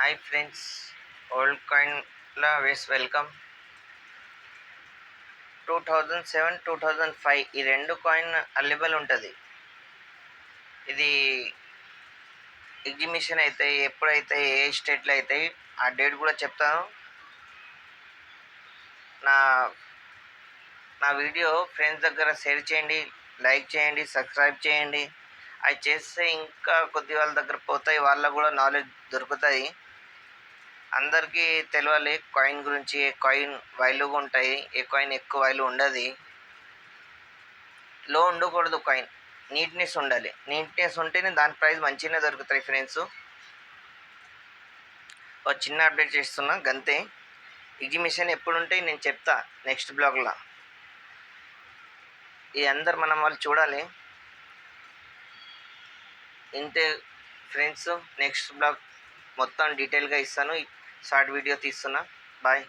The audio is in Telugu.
హాయ్ ఫ్రెండ్స్, ఓల్డ్ కాయిన్ల వెల్కమ్. 2007, 2005 ఈ రెండు కాయిన్ అవైలబుల్ ఉంటుంది. ఇది ఎగ్జిబిషన్ అయితే ఎప్పుడైతే ఏ స్టేట్లో అవుతాయి ఆ డేట్ కూడా చెప్తాను. నా నా వీడియో ఫ్రెండ్స్ దగ్గర షేర్ చేయండి, లైక్ చేయండి, సబ్స్క్రైబ్ చేయండి. అవి చేస్తే ఇంకా కొద్ది వాళ్ళ దగ్గర పోతాయి, వాళ్ళకు కూడా నాలెడ్జ్ దొరుకుతుంది. అందరికీ తెలియాలి కాయిన్ గురించి. ఏ కాయిన్ వాల్యూగా ఉంటాయి, ఏ కాయిన్ ఎక్కువ వాల్యూ ఉండదు. లో ఉండకూడదు కాయిన్, నీట్నెస్ ఉండాలి. నీట్నెస్ ఉంటేనే దాని ప్రైస్ మంచిగానే దొరుకుతాయి ఫ్రెండ్స్. ఒక చిన్న అప్డేట్ చేస్తున్నా గంతే. ఎగ్జిబిషన్ ఎప్పుడు ఉంటాయి నేను చెప్తా నెక్స్ట్ బ్లాగ్లో. ఇది అందరు మనం వాళ్ళు చూడాలి. ఇంతే ఫ్రెండ్స్, నెక్స్ట్ బ్లాగ్ మొత్తం డీటెయిల్గా ఇస్తాను. షార్ట్ వీడియో తీస్తున్నా. బాయ్.